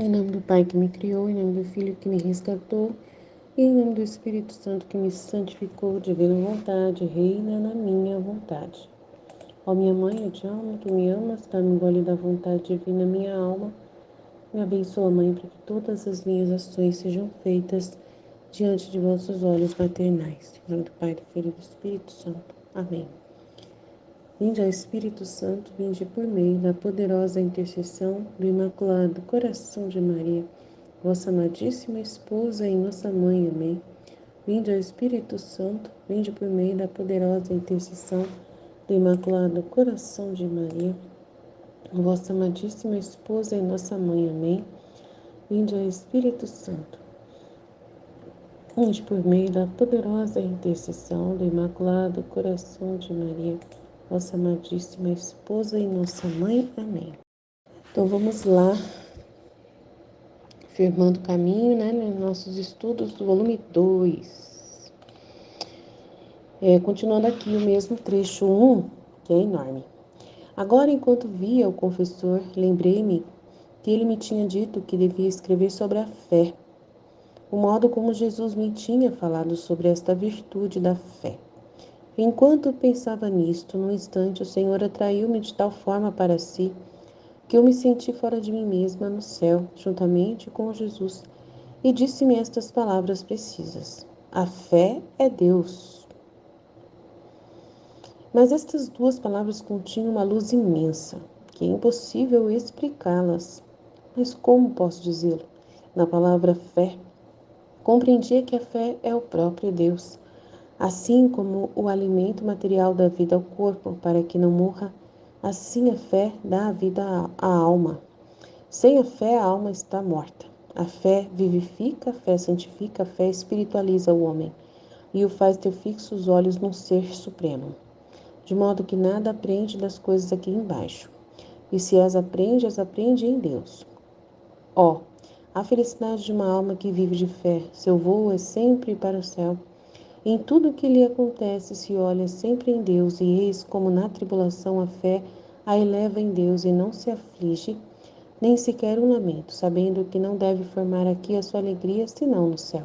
Em nome do Pai que me criou, em nome do Filho que me resgatou, e em nome do Espírito Santo que me santificou, divina vontade, reina na minha vontade. Ó minha mãe, eu te amo, tu me amas, dá-me gole da vontade divina minha alma. Me abençoa, Mãe, para que todas as minhas ações sejam feitas diante de vossos olhos maternais. Em nome do Pai, do Filho e do Espírito Santo. Amém. Vinde ao Espírito Santo, vinde por meio da poderosa intercessão do Imaculado Coração de Maria, vossa amadíssima esposa e nossa mãe. Amém. Vinde ao Espírito Santo, vinde por meio da poderosa intercessão do Imaculado Coração de Maria, vossa amadíssima esposa e nossa mãe. Amém. Vinde ao Espírito Santo, vinde por meio da poderosa intercessão do Imaculado Coração de Maria, vossa amadíssima esposa e nossa mãe. Amém. Então vamos lá, firmando o caminho, nos nossos estudos do volume 2. Continuando aqui o mesmo trecho 1, que é enorme. Agora, enquanto via o confessor, lembrei-me que ele me tinha dito que devia escrever sobre a fé, o modo como Jesus me tinha falado sobre esta virtude da fé. Enquanto pensava nisto, num instante o Senhor atraiu-me de tal forma para si, que eu me senti fora de mim mesma no céu, juntamente com Jesus, e disse-me estas palavras precisas: a fé é Deus. Mas estas duas palavras continham uma luz imensa, que é impossível explicá-las. Mas como posso dizê-lo? Na palavra fé, compreendia que a fé é o próprio Deus. Assim como o alimento material dá vida ao corpo para que não morra, assim a fé dá a vida à alma. Sem a fé, a alma está morta. A fé vivifica, a fé santifica, a fé espiritualiza o homem e o faz ter fixos os olhos num ser supremo, de modo que nada aprende das coisas aqui embaixo. E se as aprende em Deus. A felicidade de uma alma que vive de fé, seu voo é sempre para o céu. Em tudo o que lhe acontece, se olha sempre em Deus, e eis como na tribulação a fé a eleva em Deus e não se aflige, nem sequer um lamento, sabendo que não deve formar aqui a sua alegria, senão no céu.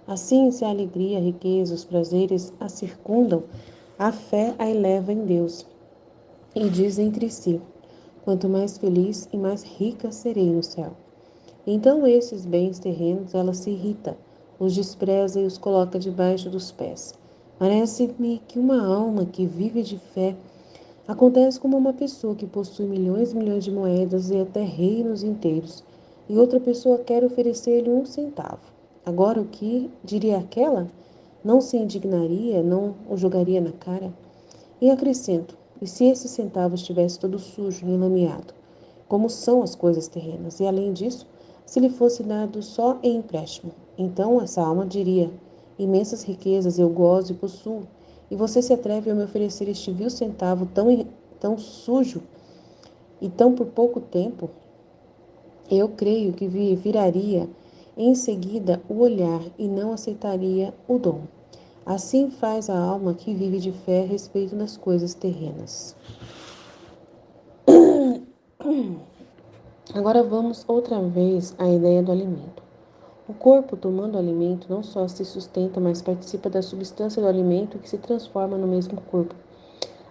Assim, se a alegria, a riqueza, os prazeres a circundam, a fé a eleva em Deus, e diz entre si: quanto mais feliz e mais rica serei no céu. Então esses bens terrenos ela se irrita, os despreza e os coloca debaixo dos pés. Parece-me que uma alma que vive de fé acontece como uma pessoa que possui milhões e milhões de moedas e até reinos inteiros, e outra pessoa quer oferecer-lhe 1 centavo. Agora o que diria aquela? Não se indignaria, não o jogaria na cara? E acrescento, e se esse centavo estivesse todo sujo e enlameado, como são as coisas terrenas, e além disso, se lhe fosse dado só em empréstimo, então essa alma diria: imensas riquezas eu gozo e possuo, e você se atreve a me oferecer este vil centavo tão sujo e tão por pouco tempo? Eu creio que viraria em seguida o olhar e não aceitaria o dom. Assim faz a alma que vive de fé a respeito das coisas terrenas. Agora vamos outra vez à ideia do alimento. O corpo, tomando o alimento, não só se sustenta, mas participa da substância do alimento que se transforma no mesmo corpo.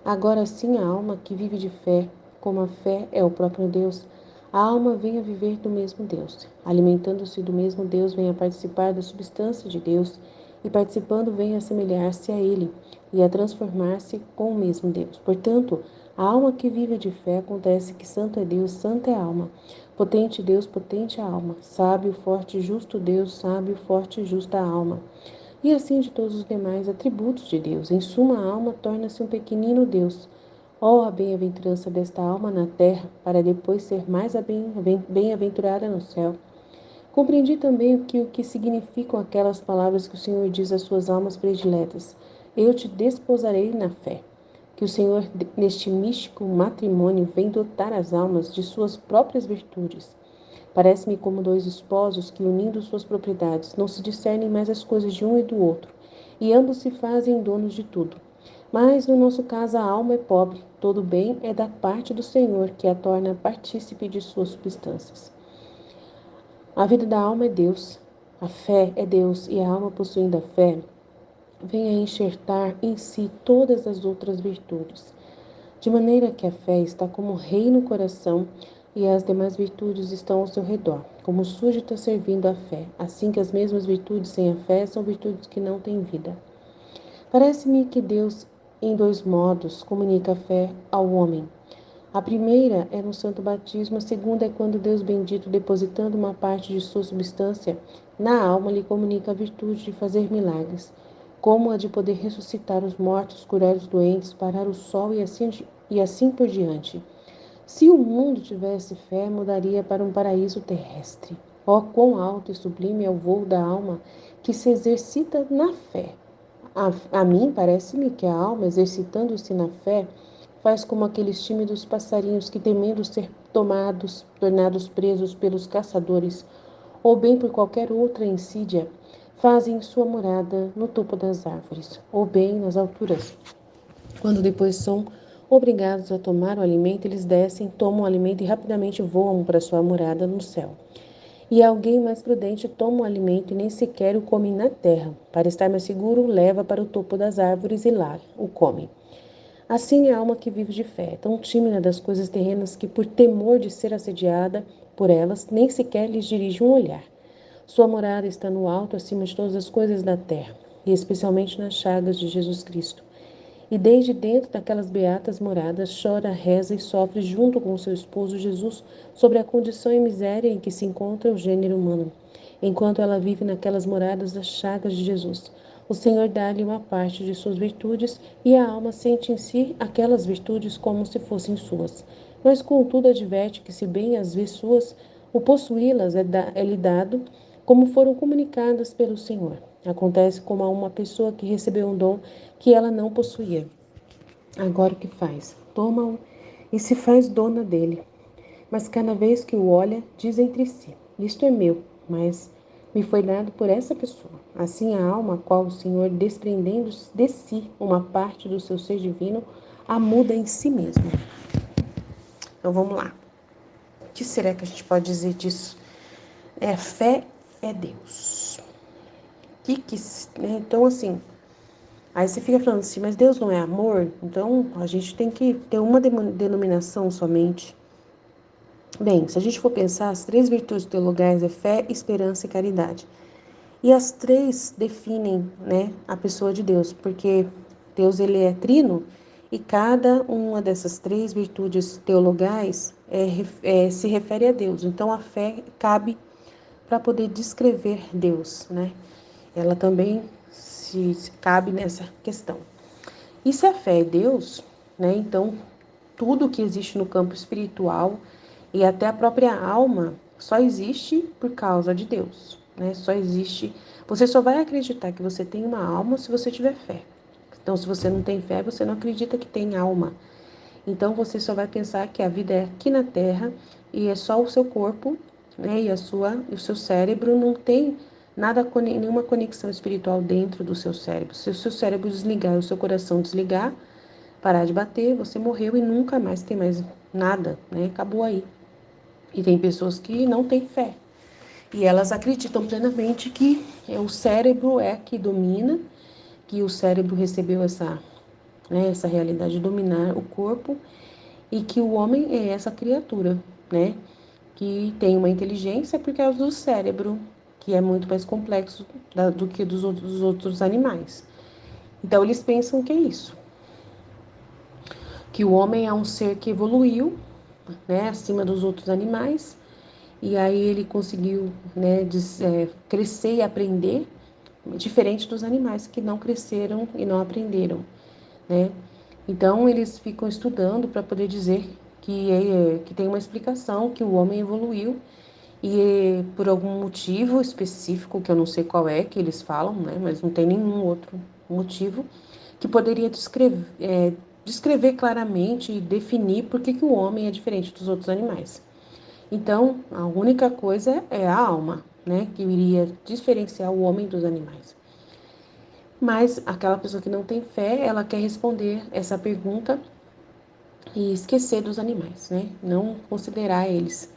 Agora sim, a alma que vive de fé, como a fé é o próprio Deus, a alma vem a viver do mesmo Deus. Alimentando-se do mesmo Deus, vem a participar da substância de Deus, e participando vem a assemelhar-se a Ele, e a transformar-se com o mesmo Deus. Portanto, a alma que vive de fé acontece que santo é Deus, santa é a alma. Potente Deus, potente a alma. Sábio, forte, justo Deus, sábio, forte e justa a alma. E assim de todos os demais atributos de Deus. Em suma, a alma torna-se um pequenino Deus. A bem-aventurança desta alma na terra, para depois ser mais bem-aventurada no céu. Compreendi também o que significam aquelas palavras que o Senhor diz às suas almas prediletas: eu te desposarei na fé. Que o Senhor, neste místico matrimônio, vem dotar as almas de suas próprias virtudes. Parece-me como dois esposos que, unindo suas propriedades, não se discernem mais as coisas de um e do outro, e ambos se fazem donos de tudo. Mas, no nosso caso, a alma é pobre, todo bem é da parte do Senhor, que a torna partícipe de suas substâncias. A vida da alma é Deus, a fé é Deus, e a alma possuindo a fé vem a enxertar em si todas as outras virtudes. De maneira que a fé está como rei no coração e as demais virtudes estão ao seu redor, como súdita servindo a fé. Assim que as mesmas virtudes sem a fé são virtudes que não têm vida. Parece-me que Deus, em dois modos, comunica a fé ao homem. A primeira é no santo batismo, a segunda é quando Deus bendito, depositando uma parte de sua substância na alma, lhe comunica a virtude de fazer milagres, como a de poder ressuscitar os mortos, curar os doentes, parar o sol e assim por diante. Se o mundo tivesse fé, mudaria para um paraíso terrestre. Ó, quão alto e sublime é o voo da alma que se exercita na fé! A mim parece-me que a alma, exercitando-se na fé, faz como aqueles tímidos passarinhos que, temendo ser tornados presos pelos caçadores, ou bem por qualquer outra insídia, fazem sua morada no topo das árvores, ou bem nas alturas. Quando depois são obrigados a tomar o alimento, eles descem, tomam o alimento e rapidamente voam para sua morada no céu. E alguém mais prudente toma o alimento e nem sequer o come na terra. Para estar mais seguro, o leva para o topo das árvores e lá o come. Assim é a alma que vive de fé, tão tímida das coisas terrenas que, por temor de ser assediada por elas, nem sequer lhes dirige um olhar. Sua morada está no alto, acima de todas as coisas da terra, e especialmente nas chagas de Jesus Cristo. E desde dentro daquelas beatas moradas, chora, reza e sofre junto com seu esposo Jesus sobre a condição e miséria em que se encontra o gênero humano, enquanto ela vive naquelas moradas das chagas de Jesus. O Senhor dá-lhe uma parte de suas virtudes e a alma sente em si aquelas virtudes como se fossem suas. Mas, contudo, adverte que, se bem as vê suas, o possuí-las é-lhe dado como foram comunicadas pelo Senhor. Acontece como a uma pessoa que recebeu um dom que ela não possuía. Agora o que faz? Toma-o e se faz dona dele. Mas cada vez que o olha, diz entre si: isto é meu, mas me foi dado por essa pessoa. Assim a alma, a qual o Senhor, desprendendo de si uma parte do seu ser divino, a muda em si mesmo. Então vamos lá. O que será que a gente pode dizer disso? Fé é Deus. Então, assim, aí você fica falando assim, mas Deus não é amor? Então a gente tem que ter uma denominação somente. Bem, se a gente for pensar, as três virtudes teologais é fé, esperança e caridade. E as três definem, né, a pessoa de Deus, porque Deus ele é trino e cada uma dessas três virtudes teologais se refere a Deus. Então a fé cabe para poder descrever Deus, né? Ela também se cabe nessa questão. E se a fé é Deus, né? Então tudo que existe no campo espiritual e até a própria alma só existe por causa de Deus, né? Só existe. Você só vai acreditar que você tem uma alma se você tiver fé. Então, se você não tem fé, você não acredita que tem alma. Então, você só vai pensar que a vida é aqui na Terra e é só o seu corpo, né? E o seu cérebro não tem nenhuma conexão espiritual dentro do seu cérebro. Se o seu cérebro desligar e o seu coração desligar, parar de bater, você morreu e nunca mais tem mais nada, né? Acabou aí. E tem pessoas que não têm fé. E elas acreditam plenamente que o cérebro é que domina, que o cérebro recebeu essa realidade de dominar o corpo e que o homem é essa criatura, né? Que tem uma inteligência por causa do cérebro, que é muito mais complexo do que dos outros animais. Então, eles pensam que é isso. Que o homem é um ser que evoluiu, né, acima dos outros animais, e aí ele conseguiu, né, crescer e aprender, diferente dos animais que não cresceram e não aprenderam, né? Então eles ficam estudando para poder dizer que tem uma explicação que o homem evoluiu e por algum motivo específico que eu não sei qual é que eles falam, né? Mas não tem nenhum outro motivo que poderia descrever claramente e definir por que o homem é diferente dos outros animais. Então, a única coisa é a alma, né, que iria diferenciar o homem dos animais. Mas aquela pessoa que não tem fé, ela quer responder essa pergunta e esquecer dos animais, né? Não considerar eles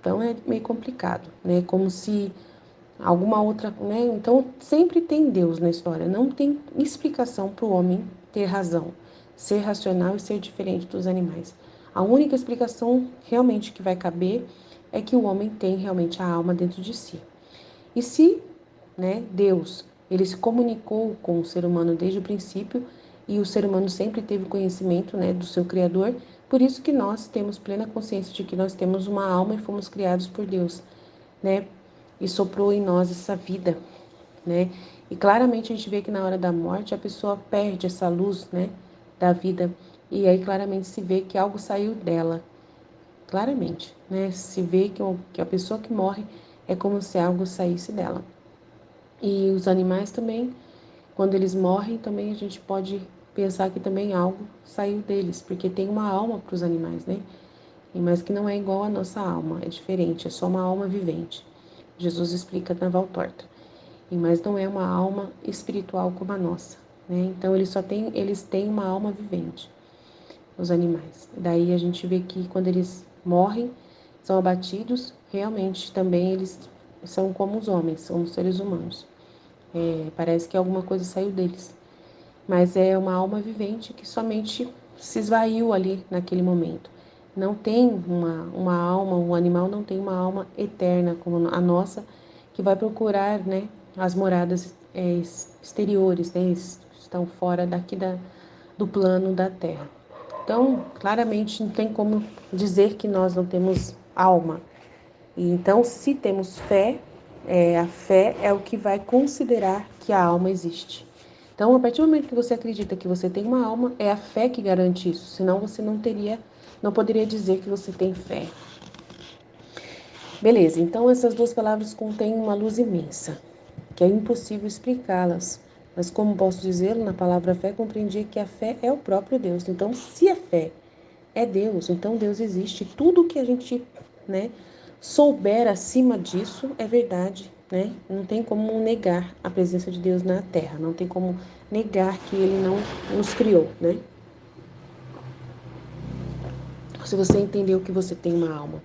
Então é meio complicado, né? Como se alguma outra, né? Então sempre tem Deus na história, não tem explicação para o homem ter razão, ser racional e ser diferente dos animais. A única explicação realmente que vai caber é que o homem tem realmente a alma dentro de si. E se, né, Deus, ele se comunicou com o ser humano desde o princípio e o ser humano sempre teve conhecimento, né, do seu Criador, por isso que nós temos plena consciência de que nós temos uma alma e fomos criados por Deus, né, e soprou em nós essa vida, né, e claramente a gente vê que na hora da morte a pessoa perde essa luz, né, da vida, e aí claramente se vê que algo saiu dela, claramente, né, se vê que a pessoa que morre é como se algo saísse dela. E os animais também, quando eles morrem, também a gente pode pensar que também algo saiu deles, porque tem uma alma para os animais, né? Mas que não é igual à nossa alma, é diferente, é só uma alma vivente. Jesus explica na Valtorta. Mas não é uma alma espiritual como a nossa, né? Então eles têm uma alma vivente, os animais. Daí a gente vê que quando eles morrem, são abatidos, realmente também eles são como os homens, são os seres humanos. Parece que alguma coisa saiu deles, mas é uma alma vivente que somente se esvaiu ali naquele momento. Não tem uma alma, o animal não tem uma alma eterna como a nossa, que vai procurar, né, as moradas exteriores, né, estão fora daqui do plano da Terra. Então, claramente, não tem como dizer que nós não temos alma. E então, se temos fé, a fé é o que vai considerar que a alma existe. Então, a partir do momento que você acredita que você tem uma alma, é a fé que garante isso. Senão você não poderia dizer que você tem fé. Beleza, então essas duas palavras contêm uma luz imensa, que é impossível explicá-las. Mas como posso dizê-lo, na palavra fé compreendi que a fé é o próprio Deus. Então, se a fé é Deus, então Deus existe. Tudo que a gente, né, souber acima disso é verdade, né? Não tem como negar a presença de Deus na Terra, não tem como negar que Ele não nos criou, né? Se você entendeu que você tem uma alma.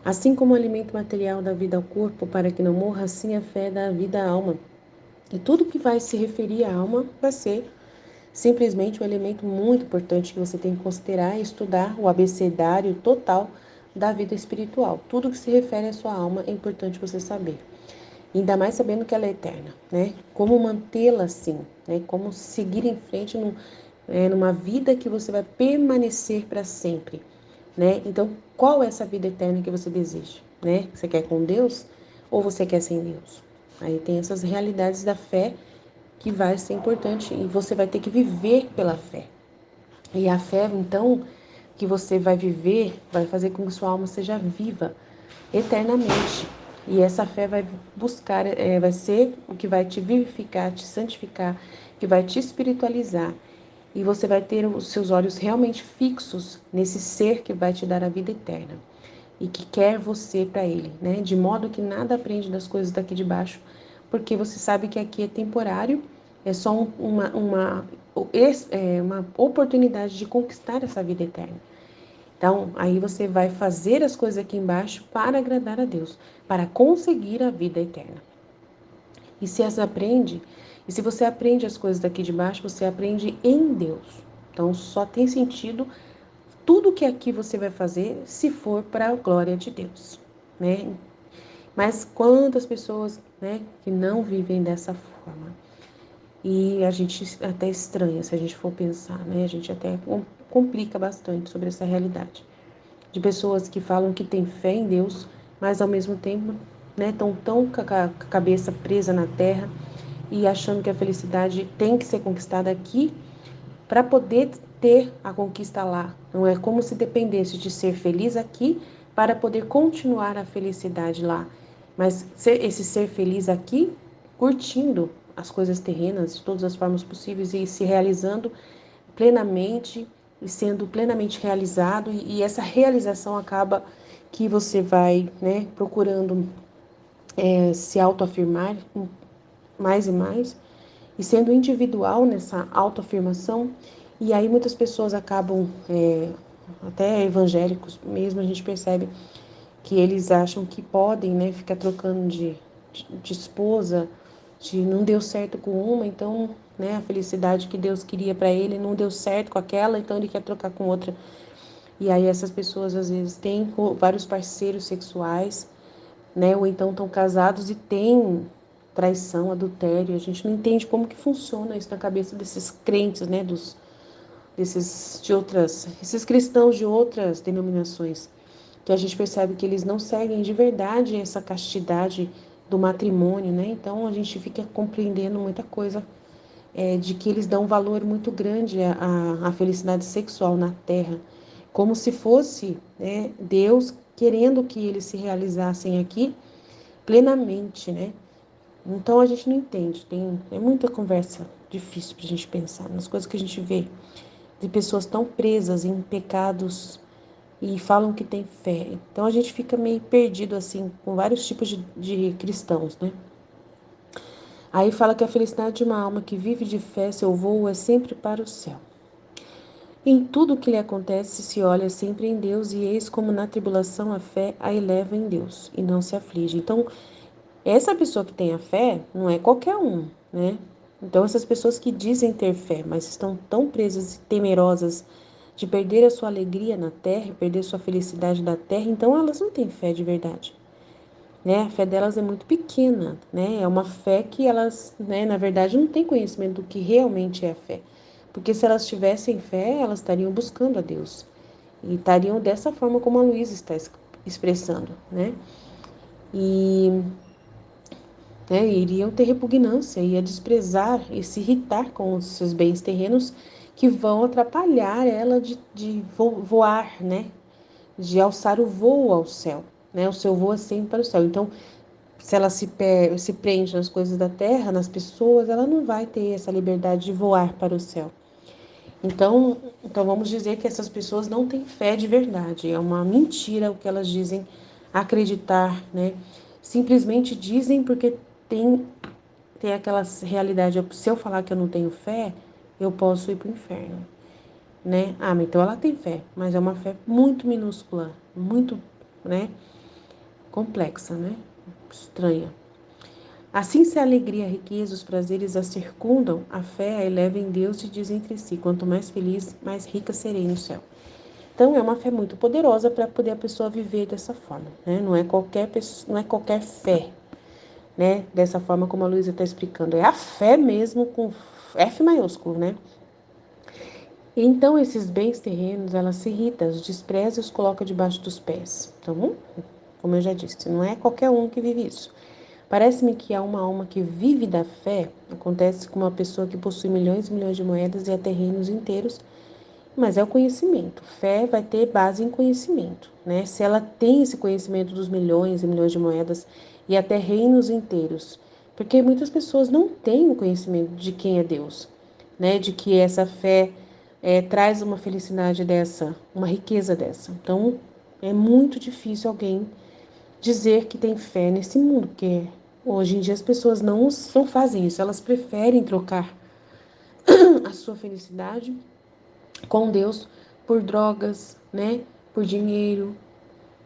Assim como o alimento material dá vida ao corpo para que não morra, assim a fé dá vida à alma. E tudo que vai se referir à alma vai ser simplesmente um elemento muito importante que você tem que considerar e estudar o abecedário total da vida espiritual. Tudo que se refere à sua alma é importante você saber. Ainda mais sabendo que ela é eterna, né? Como mantê-la assim, né? Como seguir em frente numa vida que você vai permanecer para sempre, né? Então, qual é essa vida eterna que você deseja, né? Você quer com Deus ou você quer sem Deus? Aí tem essas realidades da fé que vai ser importante e você vai ter que viver pela fé. E a fé, então, que você vai viver, vai fazer com que sua alma seja viva eternamente. E essa fé vai buscar, vai ser o que vai te vivificar, te santificar, que vai te espiritualizar. E você vai ter os seus olhos realmente fixos nesse ser que vai te dar a vida eterna e que quer você para ele, né? De modo que nada aprende das coisas daqui de baixo, porque você sabe que aqui é temporário, é só uma oportunidade de conquistar essa vida eterna. Então, aí você vai fazer as coisas aqui embaixo para agradar a Deus, para conseguir a vida eterna. E se você aprende as coisas daqui de baixo, você aprende em Deus. Então, só tem sentido tudo que aqui você vai fazer se for para a glória de Deus, né? Mas quantas pessoas, né, que não vivem dessa forma? E a gente até estranha se a gente for pensar, né? A gente até complica bastante sobre essa realidade. De pessoas que falam que têm fé em Deus, mas ao mesmo tempo, né, estão tão com a cabeça presa na terra e achando que a felicidade tem que ser conquistada aqui para poder ter a conquista lá. Não é como se dependesse de ser feliz aqui para poder continuar a felicidade lá. Mas esse ser feliz aqui, curtindo as coisas terrenas de todas as formas possíveis e se realizando plenamente e sendo plenamente realizado. E essa realização acaba que você vai, né, procurando se autoafirmar mais e mais e sendo individual nessa autoafirmação. E aí muitas pessoas acabam, até evangélicos mesmo, a gente percebe que eles acham que podem, né, ficar trocando de esposa, de não deu certo com uma, então, né, a felicidade que Deus queria para ele não deu certo com aquela, então ele quer trocar com outra. E aí essas pessoas às vezes têm vários parceiros sexuais, né, ou então estão casados e têm traição, adultério. A gente não entende como que funciona isso na cabeça desses crentes, né, esses cristãos de outras denominações, que a gente percebe que eles não seguem de verdade essa castidade do matrimônio, né? Então a gente fica compreendendo muita coisa de que eles dão um valor muito grande à felicidade sexual na Terra, como se fosse, né, Deus querendo que eles se realizassem aqui plenamente, né? Então a gente não entende, é muita conversa difícil para a gente pensar nas coisas que a gente vê de pessoas tão presas em pecados e falam que tem fé. Então a gente fica meio perdido assim com vários tipos de cristãos, né? Aí fala que a felicidade de uma alma que vive de fé, seu voo é sempre para o céu. Em tudo o que lhe acontece, se olha sempre em Deus, e eis como na tribulação a fé a eleva em Deus, e não se aflige. Então, essa pessoa que tem a fé não é qualquer um, né? Então, essas pessoas que dizem ter fé, mas estão tão presas e temerosas de perder a sua alegria na terra, perder sua felicidade na terra, então elas não têm fé de verdade, né? A fé delas é muito pequena, né? É uma fé que elas, né, na verdade, não têm conhecimento do que realmente é a fé. Porque se elas tivessem fé, elas estariam buscando a Deus. E estariam dessa forma como a Luísa está expressando, né? E iriam ter repugnância, ia desprezar e se irritar com os seus bens terrenos que vão atrapalhar ela de voar, né? De alçar o voo ao céu, né? O seu voo é sempre para o céu. Então, se ela se prende nas coisas da terra, nas pessoas, ela não vai ter essa liberdade de voar para o céu. Então vamos dizer que essas pessoas não têm fé de verdade. É uma mentira o que elas dizem acreditar, né? Simplesmente dizem porque tem aquela realidade. Se eu falar que eu não tenho fé, eu posso ir para o inferno, né? Ah, mas então ela tem fé, mas é uma fé muito minúscula, muito, né, complexa, né? Estranha. Assim, se a alegria, a riqueza, os prazeres a circundam, a fé a eleva em Deus e diz entre si: quanto mais feliz, mais rica serei no céu. Então, é uma fé muito poderosa para poder a pessoa viver dessa forma, né? Não é qualquer fé, né? Dessa forma como a Luísa está explicando. É a fé mesmo com F maiúsculo, né? Então, esses bens terrenos, ela se irrita, os despreza e os coloca debaixo dos pés. Então, como eu já disse, não é qualquer um que vive isso. Parece-me que há uma alma que vive da fé, acontece com uma pessoa que possui milhões e milhões de moedas e até reinos inteiros, mas é o conhecimento. Fé vai ter base em conhecimento, né? Se ela tem esse conhecimento dos milhões e milhões de moedas e até reinos inteiros, porque muitas pessoas não têm o conhecimento de quem é Deus, né? De que essa fé traz uma felicidade dessa, uma riqueza dessa. Então, é muito difícil alguém dizer que tem fé nesse mundo, porque hoje em dia as pessoas não fazem isso, elas preferem trocar a sua felicidade com Deus por drogas, né? Por dinheiro,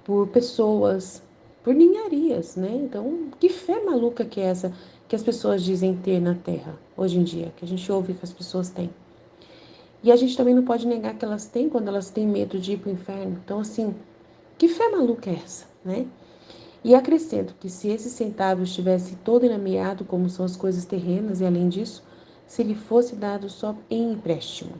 por pessoas, por ninharias, né? Então, que fé maluca que é essa que as pessoas dizem ter na Terra hoje em dia, que a gente ouve que as pessoas têm. E a gente também não pode negar que elas têm quando elas têm medo de ir para o inferno. Então, assim, que fé maluca é essa, né? E acrescento que se esse centavo estivesse todo enlameado, como são as coisas terrenas, e além disso, se lhe fosse dado só em empréstimo.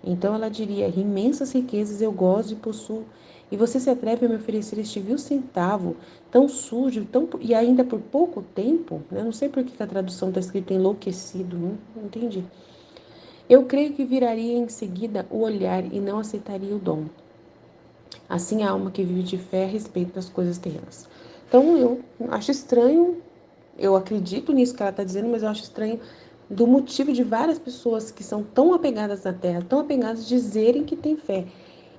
Então ela diria: imensas riquezas eu gozo e possuo, e você se atreve a me oferecer este vil centavo, tão sujo, e ainda por pouco tempo? Né? Não sei por que a tradução está escrita enlouquecido, não entendi. Eu creio que viraria em seguida o olhar e não aceitaria o dom. Assim a alma que vive de fé a respeito das coisas terrenas. Então eu acho estranho, eu acredito nisso que ela está dizendo, mas eu acho estranho do motivo de várias pessoas que são tão apegadas à terra, tão apegadas, dizerem que têm fé.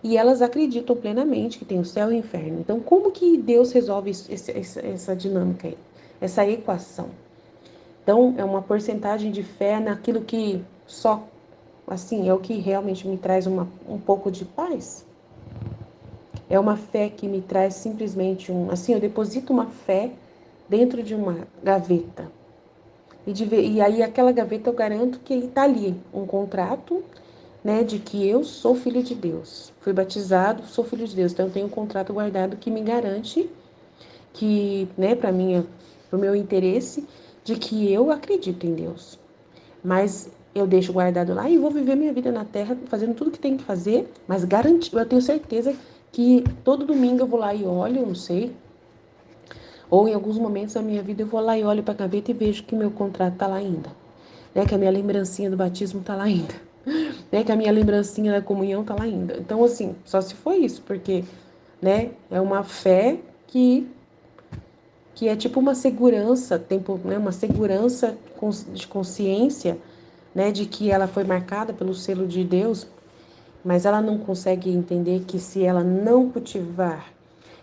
E elas acreditam plenamente que tem o céu e o inferno. Então, como que Deus resolve essa dinâmica aí? Essa equação? Então, é uma porcentagem de fé naquilo que só, assim, é o que realmente me traz um pouco de paz? É uma fé que me traz simplesmente assim, eu deposito uma fé dentro de uma gaveta. E aí aquela gaveta eu garanto que está ali um contrato, né, de que eu sou filho de Deus. Fui batizado, sou filho de Deus. Então eu tenho um contrato guardado que me garante que, né, para o meu interesse, de que eu acredito em Deus. Mas eu deixo guardado lá e vou viver minha vida na terra, fazendo tudo que tem que fazer, mas garantido, eu tenho certeza que todo domingo eu vou lá e olho, não sei, ou em alguns momentos da minha vida eu vou lá e olho para a gaveta e vejo que meu contrato está lá ainda, né? Que a minha lembrancinha do batismo está lá ainda, né? Que a minha lembrancinha da comunhão está lá ainda. Então, assim, só se foi isso, porque, né, é uma fé que é tipo uma segurança, né, uma segurança de consciência, né, de que ela foi marcada pelo selo de Deus, mas ela não consegue entender que se ela não cultivar,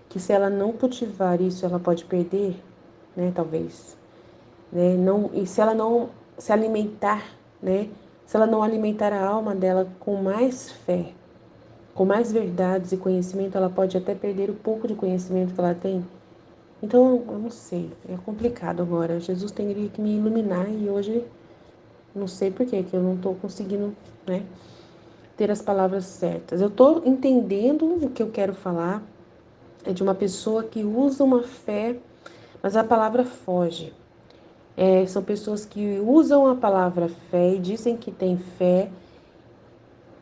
que se ela não cultivar isso, ela pode perder, né, talvez, né, não, e se ela não se alimentar, né, se ela não alimentar a alma dela com mais fé, com mais verdades e conhecimento, ela pode até perder o pouco de conhecimento que ela tem. Então, eu não sei, é complicado agora. Jesus teria que me iluminar e hoje não sei por quê, que eu não estou conseguindo, né, ter as palavras certas. Eu estou entendendo o que eu quero falar, é de uma pessoa que usa uma fé, mas a palavra foge. São pessoas que usam a palavra fé e dizem que têm fé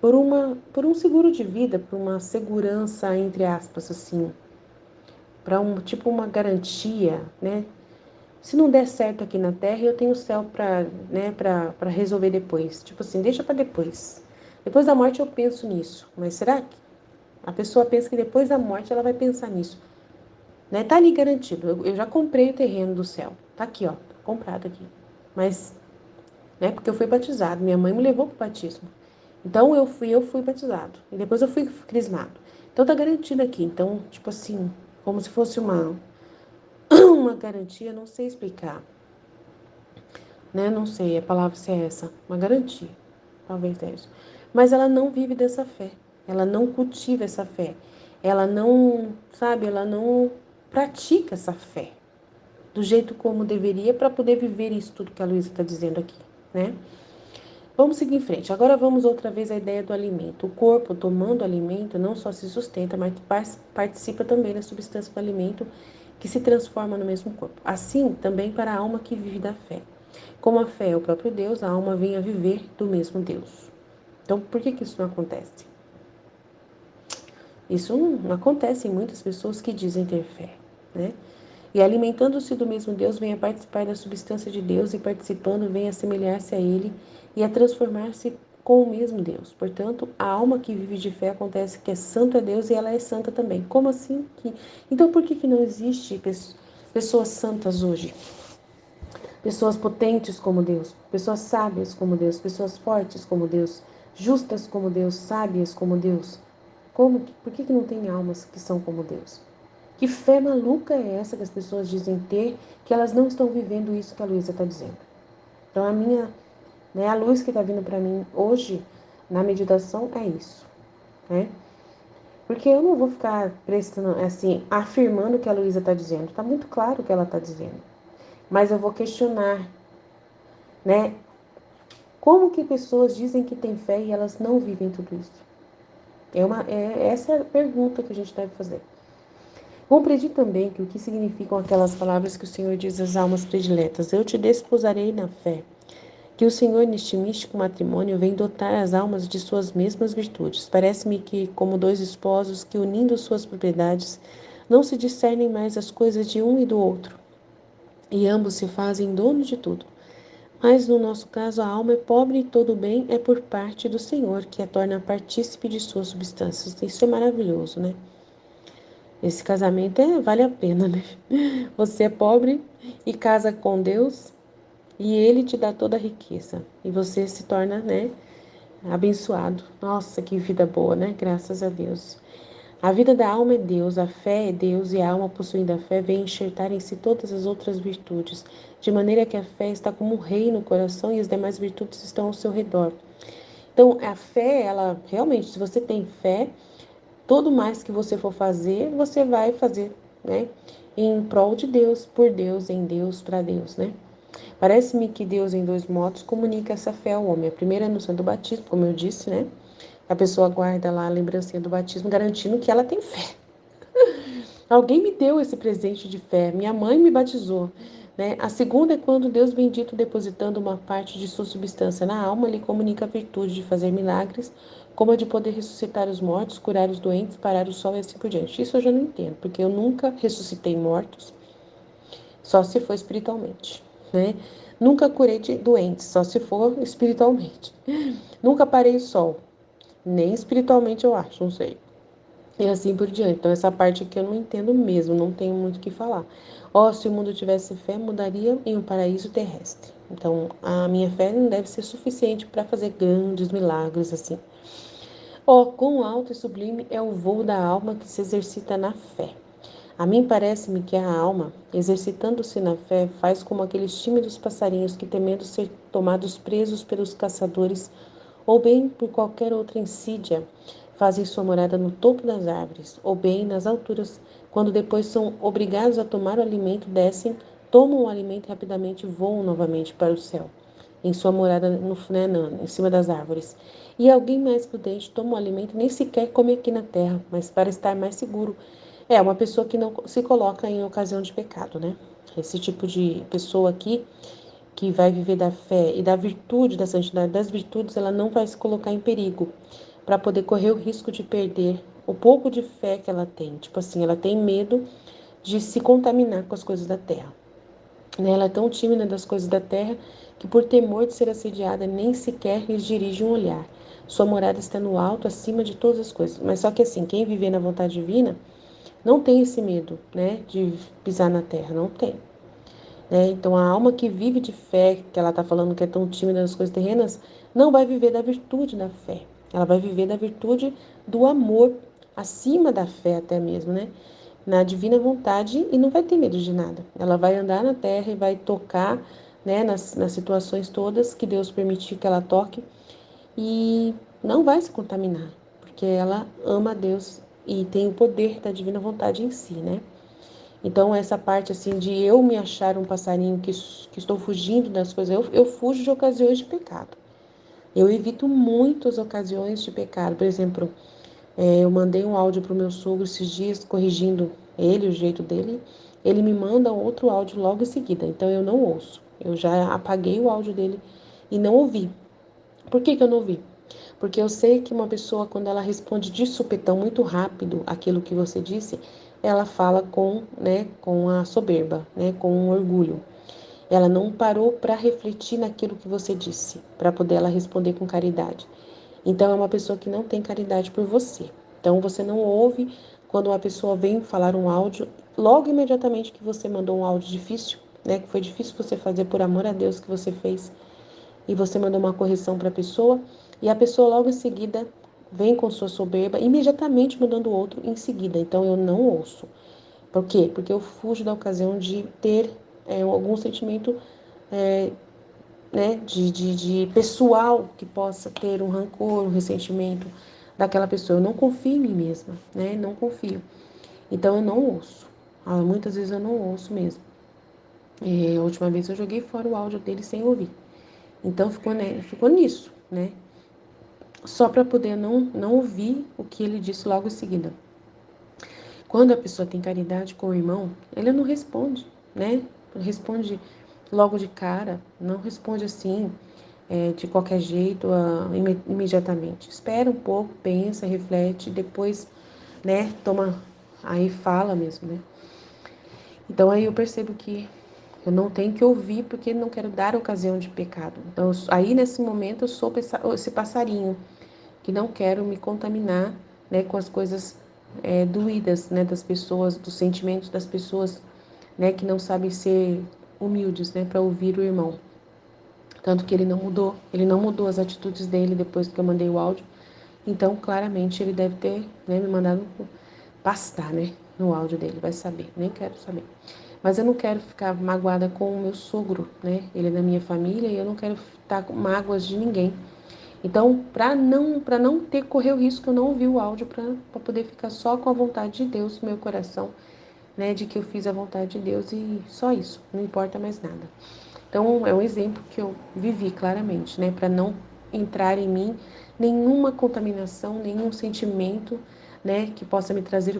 por um seguro de vida, por uma segurança, entre aspas, assim, para tipo uma garantia, né? Se não der certo aqui na Terra, eu tenho o céu para, né, para resolver depois. Tipo assim, deixa para depois. Depois da morte eu penso nisso. Mas será que a pessoa pensa que depois da morte ela vai pensar nisso? Né? Tá ali garantido. Eu já comprei o terreno do céu. Tá aqui, ó. Tá comprado aqui. Mas, né, porque eu fui batizado. Minha mãe me levou pro batismo. Então eu fui batizado. E depois eu fui crismado. Então tá garantido aqui. Então, tipo assim, como se fosse uma garantia, não sei explicar. Né? Não sei a palavra se é essa, uma garantia, talvez é isso. Mas ela não vive dessa fé, ela não cultiva essa fé, ela não, sabe, ela não pratica essa fé do jeito como deveria para poder viver isso tudo que a Luísa está dizendo aqui, né? Vamos seguir em frente. Agora vamos outra vez à ideia do alimento. O corpo, tomando alimento, não só se sustenta, mas participa também da substância do alimento que se transforma no mesmo corpo. Assim, também para a alma que vive da fé. Como a fé é o próprio Deus, a alma vem a viver do mesmo Deus. Então, por que isso não acontece? Isso não acontece em muitas pessoas que dizem ter fé, né? E alimentando-se do mesmo Deus, vem a participar da substância de Deus e participando, vem a assemelhar-se a Ele e a transformar-se com o mesmo Deus. Portanto, a alma que vive de fé acontece que é santo a Deus e ela é santa também. Como assim? Então, por que não existe pessoas santas hoje? Pessoas potentes como Deus, pessoas sábias como Deus, pessoas fortes como Deus, justas como Deus, sábias como Deus. Por que não tem almas que são como Deus? Que fé maluca é essa que as pessoas dizem ter, que elas não estão vivendo isso que a Luísa está dizendo? Então a luz que está vindo para mim hoje na meditação é isso, né? Porque eu não vou ficar prestando, assim, afirmando o que a Luísa está dizendo. Está muito claro o que ela está dizendo. Mas eu vou questionar, né? Como que pessoas dizem que têm fé e elas não vivem tudo isso? Essa é a pergunta que a gente deve fazer. Compreendi também que o que significam aquelas palavras que o Senhor diz às almas prediletas: Eu te desposarei na fé. Que o Senhor, neste místico matrimônio, vem dotar as almas de suas mesmas virtudes. Parece-me que, como dois esposos que, unindo suas propriedades, não se discernem mais as coisas de um e do outro, e ambos se fazem donos de tudo. Mas, no nosso caso, a alma é pobre e todo o bem é por parte do Senhor, que a torna partícipe de suas substâncias. Isso é maravilhoso, né? Esse casamento vale a pena, né? Você é pobre e casa com Deus e Ele te dá toda a riqueza. E você se torna, né, abençoado. Nossa, que vida boa, né? Graças a Deus. A vida da alma é Deus, a fé é Deus e a alma possuindo a fé vem enxertar em si todas as outras virtudes, de maneira que a fé está como um rei no coração e as demais virtudes estão ao seu redor. Então, a fé, ela realmente, se você tem fé, Tudo mais que você for fazer, você vai fazer, né? Em prol de Deus, por Deus, em Deus, para Deus, né? Parece-me que Deus, em dois modos, comunica essa fé ao homem. A primeira é no santo batismo, como eu disse, né? A pessoa guarda lá a lembrancinha do batismo, garantindo que ela tem fé. Alguém me deu esse presente de fé, minha mãe me batizou. Né? A segunda é quando Deus bendito, depositando uma parte de sua substância na alma, lhe comunica a virtude de fazer milagres, como a de poder ressuscitar os mortos, curar os doentes, parar o sol e assim por diante. Isso eu já não entendo, porque eu nunca ressuscitei mortos, só se for espiritualmente. Né? Nunca curei doentes, só se for espiritualmente. Nunca parei o sol, nem espiritualmente eu acho, não sei. E assim por diante. Então, essa parte aqui eu não entendo mesmo, não tenho muito o que falar. Ó, se o mundo tivesse fé, mudaria em um paraíso terrestre. Então, a minha fé não deve ser suficiente para fazer grandes milagres assim. Ó, quão alto e sublime é o voo da alma que se exercita na fé. A mim parece-me que a alma, exercitando-se na fé, faz como aqueles tímidos passarinhos que, temendo ser tomados presos pelos caçadores, ou bem por qualquer outra insídia, fazem sua morada no topo das árvores, ou bem nas alturas, quando depois são obrigados a tomar o alimento, descem, tomam o alimento e rapidamente voam novamente para o céu, em sua morada em cima das árvores. E alguém mais prudente toma o alimento e nem sequer come aqui na terra, mas para estar mais seguro. É uma pessoa que não se coloca em ocasião de pecado, né? Esse tipo de pessoa aqui que vai viver da fé e da virtude, da santidade das virtudes, ela não vai se colocar em perigo para poder correr o risco de perder o pouco de fé que ela tem. Tipo assim, ela tem medo de se contaminar com as coisas da terra. Né? Ela é tão tímida das coisas da terra que, por temor de ser assediada, nem sequer lhes dirige um olhar. Sua morada está no alto, acima de todas as coisas. Mas só que assim, quem viver na vontade divina não tem esse medo, né, de pisar na terra, não tem. Né? Então, a alma que vive de fé, que ela está falando que é tão tímida das coisas terrenas, não vai viver da virtude da fé. Ela vai viver da virtude do amor, acima da fé até mesmo, né? Na divina vontade e não vai ter medo de nada. Ela vai andar na terra e vai tocar, né, nas situações todas que Deus permitir que ela toque e não vai se contaminar, porque ela ama a Deus e tem o poder da divina vontade em si, né? Então, essa parte assim de eu me achar um passarinho que estou fugindo das coisas, eu fujo de ocasiões de pecado. Eu evito muitas ocasiões de pecado. Por exemplo, eu mandei um áudio para o meu sogro esses dias, corrigindo ele, o jeito dele. Ele me manda outro áudio logo em seguida, então eu não ouço. Eu já apaguei o áudio dele e não ouvi. Por que eu não ouvi? Porque eu sei que uma pessoa, quando ela responde de supetão muito rápido aquilo que você disse, ela fala com a soberba, né, com o orgulho. Ela não parou para refletir naquilo que você disse, para poder ela responder com caridade. Então, é uma pessoa que não tem caridade por você. Então, você não ouve quando uma pessoa vem falar um áudio, logo imediatamente que você mandou um áudio difícil, né, que foi difícil você fazer por amor a Deus que você fez, e você mandou uma correção para a pessoa, e a pessoa logo em seguida vem com sua soberba, imediatamente mandando outro em seguida. Então eu não ouço. Por quê? Porque eu fujo da ocasião de ter algum sentimento né, de pessoal que possa ter um rancor, um ressentimento daquela pessoa. Eu não confio em mim mesma, né? Não confio. Então eu não ouço. Muitas vezes eu não ouço mesmo. A última vez eu joguei fora o áudio dele sem ouvir. Então ficou nisso, né? Só para poder não ouvir o que ele disse logo em seguida. Quando a pessoa tem caridade com o irmão, ele não responde, né? Responde logo de cara, não responde assim, de qualquer jeito, imediatamente. Espera um pouco, pensa, reflete, depois, né, toma, aí fala mesmo, né? Então aí eu percebo que eu não tenho que ouvir porque não quero dar ocasião de pecado. Então aí nesse momento eu sou esse passarinho que não quero me contaminar, né, com as coisas doídas, né, das pessoas, dos sentimentos das pessoas, né, que não sabem ser humildes, né, para ouvir o irmão. Tanto que ele não mudou as atitudes dele depois que eu mandei o áudio. Então, claramente, ele deve ter, né, me mandado pastar, né, no áudio dele, vai saber, nem quero saber. Mas eu não quero ficar magoada com o meu sogro, né, ele é da minha família e eu não quero estar com mágoas de ninguém. Então, para não ter correr o risco, eu não ouvi o áudio para poder ficar só com a vontade de Deus no meu coração, né, de que eu fiz a vontade de Deus e só isso, não importa mais nada. Então, é um exemplo que eu vivi claramente, né, para não entrar em mim nenhuma contaminação, nenhum sentimento, né, que possa me trazer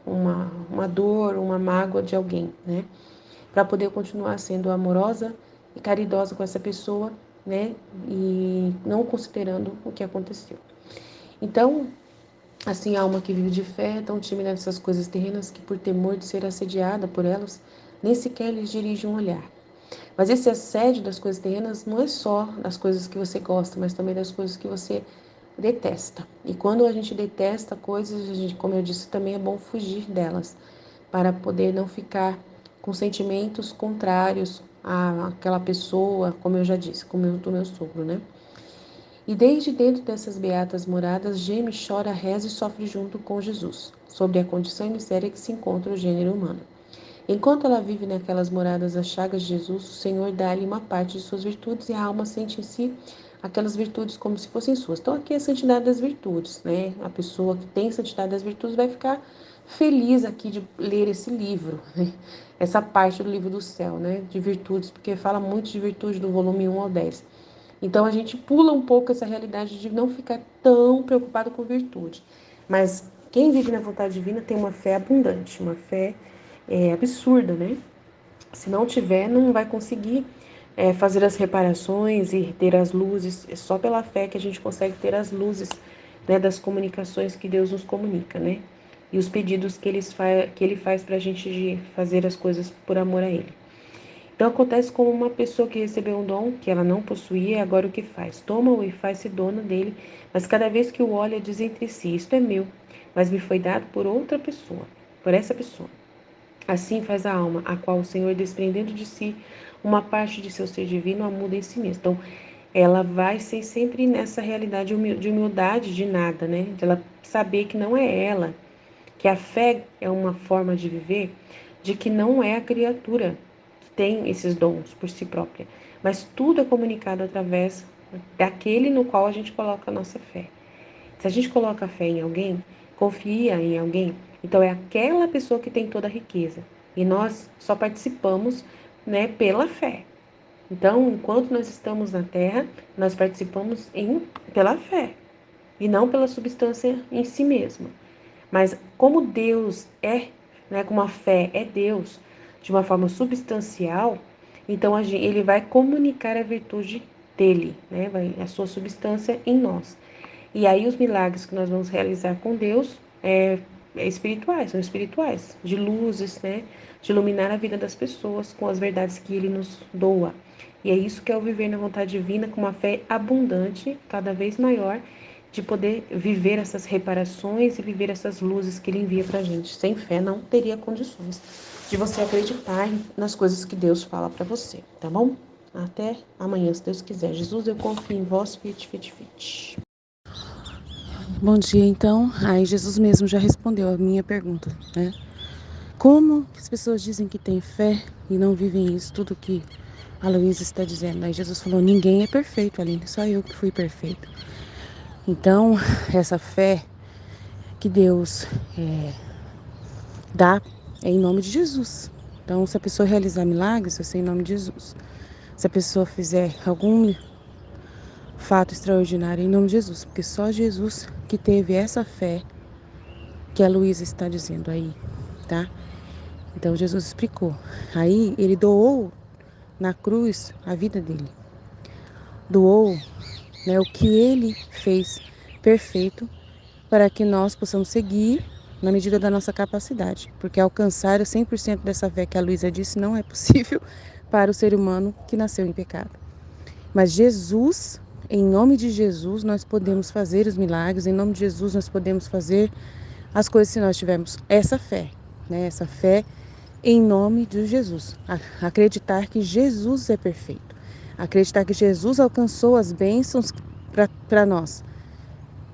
uma dor, uma mágoa de alguém, né, para poder continuar sendo amorosa e caridosa com essa pessoa, né, e não considerando o que aconteceu. Então, assim, a alma que vive de fé é tão tímida nessas coisas terrenas que, por temor de ser assediada por elas, nem sequer lhes dirige um olhar. Mas esse assédio das coisas terrenas não é só das coisas que você gosta, mas também das coisas que você detesta. E quando a gente detesta coisas, a gente, como eu disse, também é bom fugir delas, para poder não ficar com sentimentos contrários àquela pessoa, como eu já disse, como do meu sogro, né? E desde dentro dessas beatas moradas, geme, chora, reza e sofre junto com Jesus, sobre a condição e miséria que se encontra o gênero humano. Enquanto ela vive naquelas moradas das chagas de Jesus, o Senhor dá-lhe uma parte de suas virtudes e a alma sente em si aquelas virtudes como se fossem suas. Então aqui é a santidade das virtudes, né? A pessoa que tem santidade das virtudes vai ficar feliz aqui de ler esse livro, né? Essa parte do livro do céu, né? De virtudes, porque fala muito de virtude do volume 1 ao 10. Então a gente pula um pouco essa realidade de não ficar tão preocupado com virtude. Mas quem vive na vontade divina tem uma fé abundante, uma fé absurda, né? Se não tiver, não vai conseguir fazer as reparações e ter as luzes. É só pela fé que a gente consegue ter as luzes, né, das comunicações que Deus nos comunica, né? E os pedidos que Ele faz para a gente de fazer as coisas por amor a Ele. Então acontece como uma pessoa que recebeu um dom que ela não possuía, agora o que faz? Toma-o e faz-se dona dele, mas cada vez que o olha diz entre si, isto é meu, mas me foi dado por outra pessoa, por essa pessoa. Assim faz a alma, a qual o Senhor, desprendendo de si uma parte de seu ser divino, a muda em si mesma. Então, ela vai ser sempre nessa realidade de humildade de nada, né? De ela saber que não é ela, que a fé é uma forma de viver, de que não é a criatura que tem esses dons por si própria, mas tudo é comunicado através daquele no qual a gente coloca a nossa fé. Se a gente coloca a fé em alguém, confia em alguém, então é aquela pessoa que tem toda a riqueza. E nós só participamos, né, pela fé. Então, enquanto nós estamos na terra, nós participamos pela fé e não pela substância em si mesma. Mas como Deus é, né, como a fé é Deus, de uma forma substancial, então ele vai comunicar a virtude dele, né, a sua substância em nós. E aí os milagres que nós vamos realizar com Deus são espirituais, de luzes, né, de iluminar a vida das pessoas com as verdades que Ele nos doa. E é isso que é o viver na vontade divina com uma fé abundante, cada vez maior, de poder viver essas reparações e viver essas luzes que Ele envia para a gente. Sem fé não teria condições de você acreditar nas coisas que Deus fala para você, tá bom? Até amanhã, se Deus quiser. Jesus, eu confio em vós, fit, fit, fit. Bom dia, então. Aí Jesus mesmo já respondeu a minha pergunta, né? Como que as pessoas dizem que têm fé e não vivem isso, tudo que a Luísa está dizendo? Aí Jesus falou, ninguém é perfeito, Aline, só eu que fui perfeito. Então, essa fé que Deus dá é em nome de Jesus. Então, se a pessoa realizar milagres, vai ser em nome de Jesus. Se a pessoa fizer algum fato extraordinário, é em nome de Jesus. Porque só Jesus que teve essa fé que a Luísa está dizendo aí, tá? Então Jesus explicou. Aí ele doou na cruz a vida dele. Doou, né, o que ele fez perfeito para que nós possamos seguir na medida da nossa capacidade. Porque alcançar 100% dessa fé que a Luísa disse não é possível para o ser humano que nasceu em pecado. Mas Jesus, em nome de Jesus, nós podemos fazer os milagres, em nome de Jesus nós podemos fazer as coisas se nós tivermos essa fé, né? Essa fé em nome de Jesus. Acreditar que Jesus é perfeito. Acreditar que Jesus alcançou as bênçãos para nós.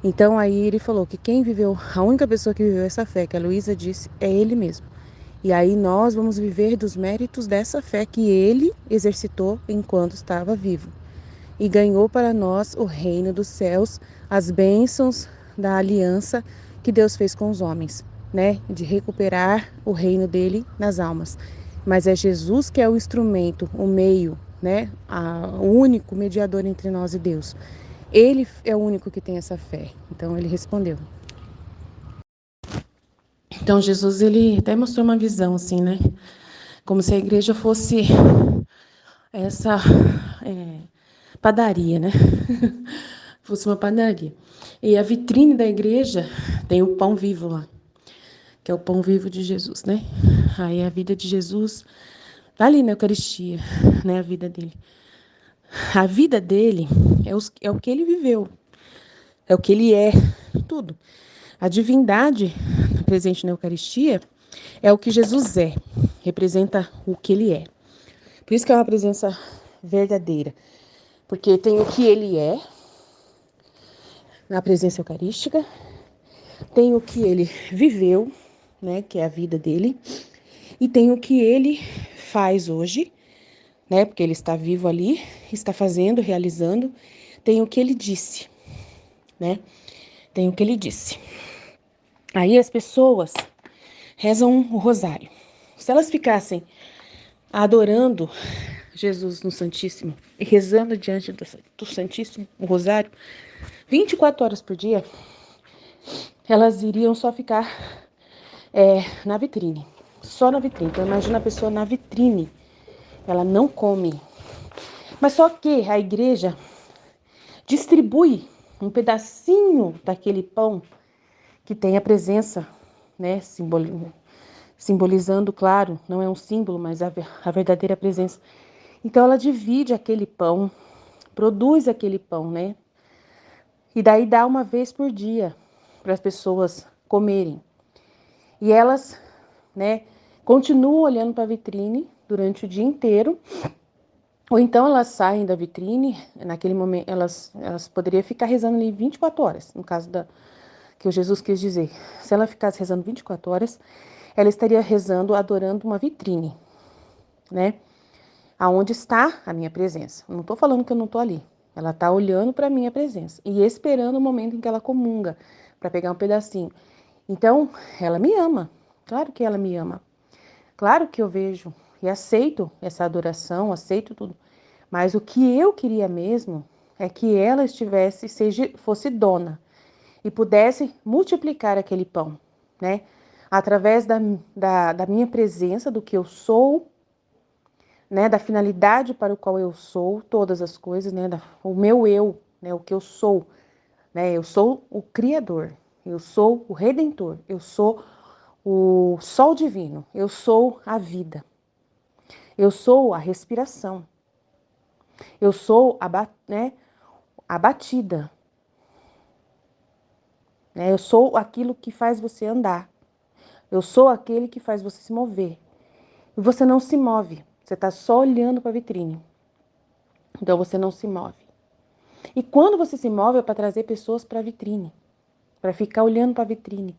Então aí ele falou que quem viveu, a única pessoa que viveu essa fé, que a Luísa disse, é ele mesmo. E aí nós vamos viver dos méritos dessa fé que ele exercitou enquanto estava vivo. e ganhou para nós o reino dos céus, as bênçãos da aliança que Deus fez com os homens, né? De recuperar o reino dele nas almas. Mas é Jesus que é o instrumento, o meio, né? O único mediador entre nós e Deus. Ele é o único que tem essa fé. Então ele respondeu. Então Jesus, ele até mostrou uma visão assim, né? Como se a igreja fosse essa padaria, né? Fosse uma padaria. E a vitrine da igreja tem o pão vivo lá, que é o pão vivo de Jesus, né? Aí a vida de Jesus tá ali na Eucaristia, né? A vida dele. A vida dele é o que ele viveu, é o que ele é, tudo. A divindade presente na Eucaristia é o que Jesus é, representa o que ele é. Por isso que é uma presença verdadeira, porque tem o que ele é na presença eucarística, tem o que ele viveu, né, que é a vida dele, e tem o que ele faz hoje, né, porque ele está vivo ali, está fazendo, realizando, tem o que ele disse, né, tem o que ele disse. Aí as pessoas rezam o rosário. Se elas ficassem adorando Jesus no Santíssimo e rezando diante do Santíssimo Rosário 24 horas por dia, elas iriam só ficar na vitrine, só na vitrine. Então imagina a pessoa na vitrine, ela não come. Mas só que a igreja distribui um pedacinho daquele pão que tem a presença, né, simbolizando, claro, não é um símbolo, mas a verdadeira presença. Então ela divide aquele pão, produz aquele pão, né? E daí dá uma vez por dia para as pessoas comerem. E elas, né, continuam olhando para a vitrine durante o dia inteiro. Ou então elas saem da vitrine, naquele momento elas poderiam ficar rezando ali 24 horas, no caso que o Jesus quis dizer. Se ela ficasse rezando 24 horas, ela estaria rezando, adorando uma vitrine, né? Aonde está a minha presença. Não estou falando que eu não estou ali. Ela está olhando para a minha presença e esperando o momento em que ela comunga, para pegar um pedacinho. Então, ela me ama. Claro que ela me ama. Claro que eu vejo e aceito essa adoração, aceito tudo. Mas o que eu queria mesmo é que ela fosse dona e pudesse multiplicar aquele pão, né? Através da minha presença, do que eu sou, né? Da finalidade para o qual eu sou, todas as coisas, né? O meu eu, né? O que eu sou, né? Eu sou o Criador, eu sou o Redentor, eu sou o Sol Divino, eu sou a vida, eu sou a respiração, eu sou a batida, né? Eu sou aquilo que faz você andar, eu sou aquele que faz você se mover. E você não se move, você está só olhando para a vitrine, então você não se move. E quando você se move é para trazer pessoas para a vitrine, para ficar olhando para a vitrine.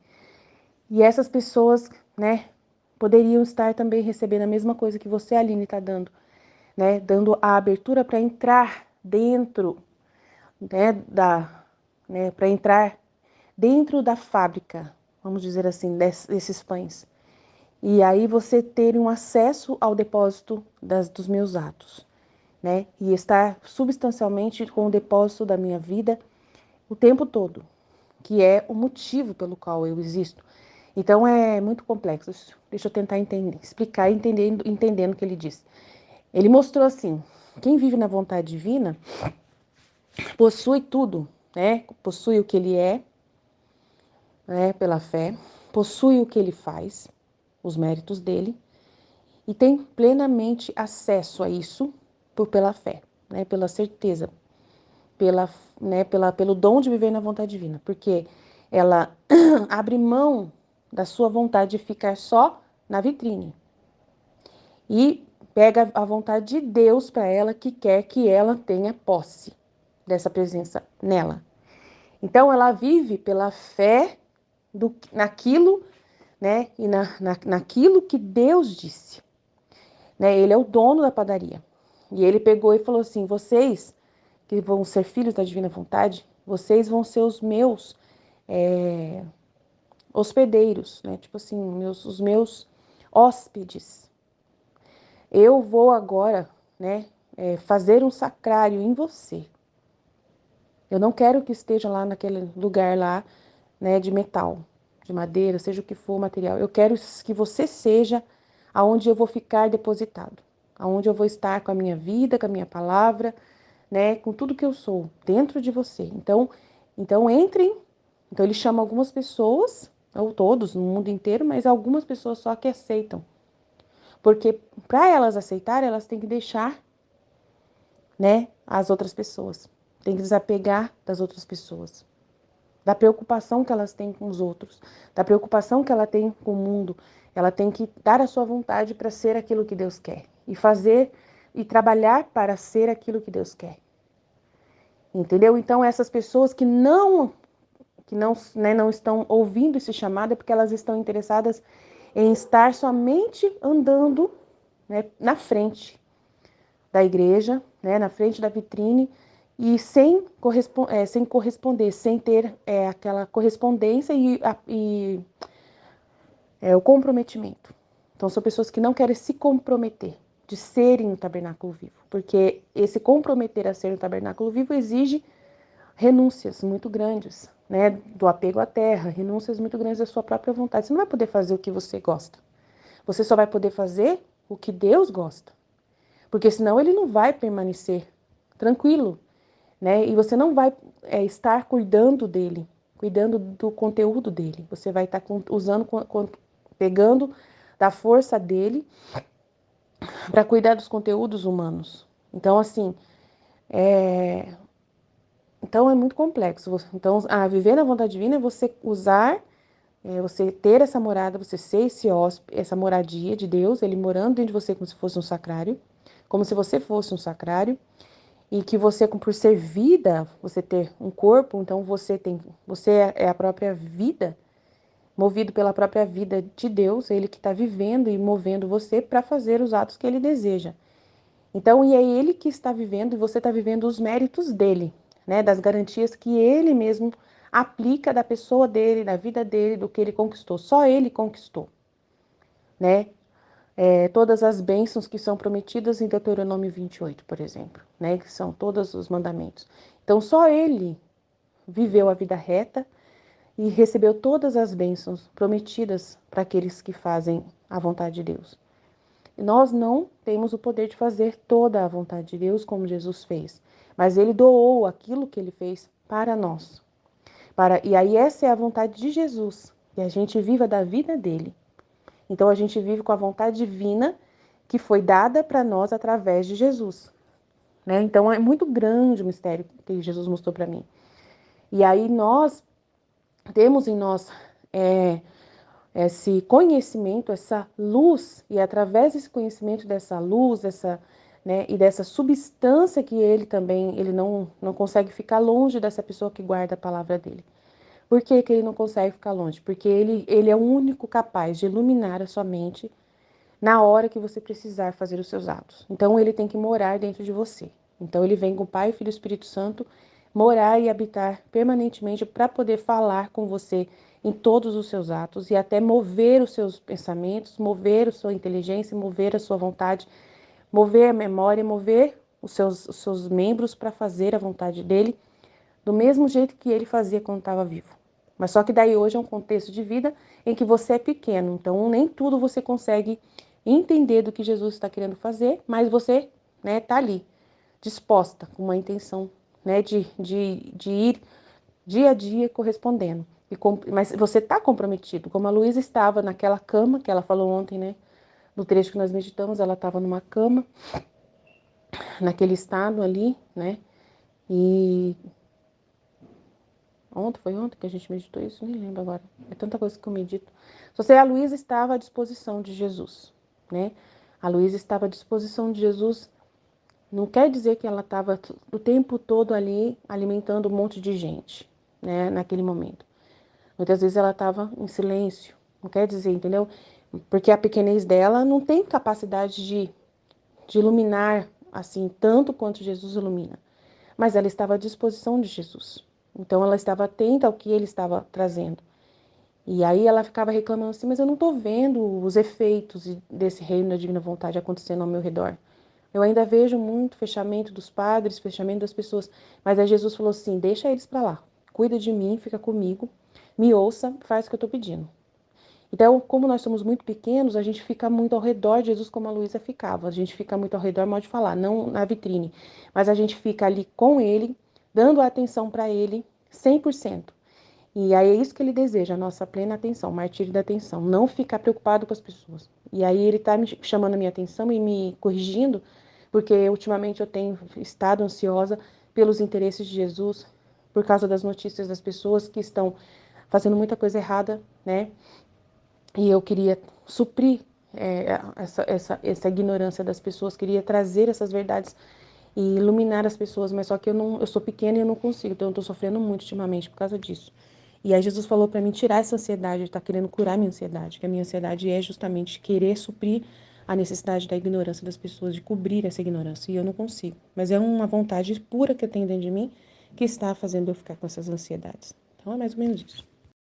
E essas pessoas, né, poderiam estar também recebendo a mesma coisa que você, Aline, está dando, né, dando a abertura para entrar dentro, para entrar dentro da fábrica, vamos dizer assim, desses pães. E aí você ter um acesso ao depósito dos meus atos, né, e estar substancialmente com o depósito da minha vida o tempo todo, que é o motivo pelo qual eu existo. Então é muito complexo. Deixa eu tentar explicar entendendo o que ele diz. Ele mostrou assim: quem vive na vontade divina possui tudo, né? Possui o que ele é, né? Pela fé, possui o que ele faz, os méritos dele, e tem plenamente acesso a isso pela fé, né? Pela certeza, pelo dom de viver na vontade divina, porque ela abre mão da sua vontade de ficar só na vitrine e pega a vontade de Deus para ela, que quer que ela tenha posse dessa presença nela. Então ela vive pela fé naquilo, né, e naquilo que Deus disse, né? Ele é o dono da padaria. E ele pegou e falou assim: vocês que vão ser filhos da divina vontade, vocês vão ser os meus hospedeiros, né? Tipo assim, os meus hóspedes. Eu vou agora, né, fazer um sacrário em você. Eu não quero que esteja lá naquele lugar lá, né, de metal, de madeira, seja o que for o material. Eu quero que você seja aonde eu vou ficar depositado, aonde eu vou estar com a minha vida, com a minha palavra, né, com tudo que eu sou dentro de você. Então entrem. Então ele chama algumas pessoas, ou todos no mundo inteiro, mas algumas pessoas só que aceitam. Porque para elas aceitarem, elas têm que deixar, né, as outras pessoas. Tem que desapegar das outras pessoas. Da preocupação que elas têm com os outros, da preocupação que ela tem com o mundo. Ela tem que dar a sua vontade para ser aquilo que Deus quer e fazer e trabalhar para ser aquilo que Deus quer. Entendeu? Então essas pessoas que não, né, não estão ouvindo esse chamado é porque elas estão interessadas em estar somente andando, né, na frente da igreja, né, na frente da vitrine, e sem corresponder, sem ter aquela correspondência e o comprometimento. Então, são pessoas que não querem se comprometer de serem um tabernáculo vivo, porque esse comprometer a ser um tabernáculo vivo exige renúncias muito grandes, né, do apego à terra, renúncias muito grandes da sua própria vontade. Você não vai poder fazer o que você gosta. Você só vai poder fazer o que Deus gosta. Porque senão ele não vai permanecer tranquilo, né? E você não vai estar cuidando dele, cuidando do conteúdo dele. Você vai estar usando, pegando da força dele para cuidar dos conteúdos humanos. Então, assim, então é muito complexo. Então, viver na vontade divina é você usar, você ter essa morada, você ser essa moradia de Deus, ele morando dentro de você como se fosse um sacrário, como se você fosse um sacrário. E que você, por ser vida, você ter um corpo, então você é a própria vida, movido pela própria vida de Deus, ele que está vivendo e movendo você para fazer os atos que ele deseja. Então, e é ele que está vivendo e você está vivendo os méritos dele, né? Das garantias que ele mesmo aplica da pessoa dele, da vida dele, do que ele conquistou. Só ele conquistou, né? Todas as bênçãos que são prometidas em Deuteronômio 28, por exemplo, né? Que são todos os mandamentos. Então, só ele viveu a vida reta e recebeu todas as bênçãos prometidas para aqueles que fazem a vontade de Deus. E nós não temos o poder de fazer toda a vontade de Deus como Jesus fez, mas ele doou aquilo que ele fez para nós. E aí essa é a vontade de Jesus, que a gente viva da vida dele. Então a gente vive com a vontade divina que foi dada para nós através de Jesus, né? Então é muito grande o mistério que Jesus mostrou para mim. E aí nós temos em nós esse conhecimento, essa luz, e através desse conhecimento dessa luz, né, e dessa substância que ele não consegue ficar longe dessa pessoa que guarda a palavra dele. Por que que ele não consegue ficar longe? Porque ele é o único capaz de iluminar a sua mente na hora que você precisar fazer os seus atos. Então, ele tem que morar dentro de você. Então, ele vem com o Pai, Filho e Espírito Santo, morar e habitar permanentemente para poder falar com você em todos os seus atos e até mover os seus pensamentos, mover a sua inteligência, mover a sua vontade, mover a memória, mover os seus membros para fazer a vontade dele, do mesmo jeito que ele fazia quando estava vivo. Mas só que daí hoje é um contexto de vida em que você é pequeno, então nem tudo você consegue entender do que Jesus está querendo fazer, mas você, né, tá ali, disposta, com uma intenção, né, de ir dia a dia correspondendo. Mas você está comprometido, como a Luísa estava naquela cama, que ela falou ontem, né, no trecho que nós meditamos, ela estava numa cama, naquele estado ali, né, e foi ontem que a gente meditou isso? Nem lembro agora. É tanta coisa que eu medito. Só sei, a Luísa estava à disposição de Jesus, né? A Luísa estava à disposição de Jesus. Não quer dizer que ela estava o tempo todo ali alimentando um monte de gente, né? Naquele momento. Muitas vezes ela estava em silêncio. Não quer dizer, entendeu? Porque a pequenez dela não tem capacidade de iluminar assim tanto quanto Jesus ilumina. mas ela estava à disposição de Jesus. Então ela estava atenta ao que ele estava trazendo. E aí ela ficava reclamando assim, mas eu não estou vendo os efeitos desse reino da divina vontade acontecendo ao meu redor. Eu ainda vejo muito fechamento dos padres, fechamento das pessoas. Mas aí Jesus falou assim, deixa eles para lá. Cuida de mim, fica comigo, me ouça, faz o que eu estou pedindo. Então, como nós somos muito pequenos, a gente fica muito ao redor de Jesus, como a Luísa ficava. A gente fica muito ao redor, mal de falar, não na vitrine. Mas a gente fica ali com ele, dando atenção para ele, 100%. E aí é isso que ele deseja, a nossa plena atenção, o martírio da atenção. Não ficar preocupado com as pessoas. E aí ele está me chamando a minha atenção e me corrigindo, porque ultimamente eu tenho estado ansiosa pelos interesses de Jesus, por causa das notícias das pessoas que estão fazendo muita coisa errada, né? E eu queria suprir essa ignorância das pessoas, queria trazer essas verdades e iluminar as pessoas, mas só que eu sou pequena e eu não consigo, então eu estou sofrendo muito ultimamente por causa disso. E aí Jesus falou para mim tirar essa ansiedade, ele está querendo curar minha ansiedade, que a minha ansiedade é justamente querer suprir a necessidade da ignorância das pessoas, de cobrir essa ignorância, e eu não consigo. Mas é uma vontade pura que eu tenho dentro de mim que está fazendo eu ficar com essas ansiedades. Então é mais ou menos isso.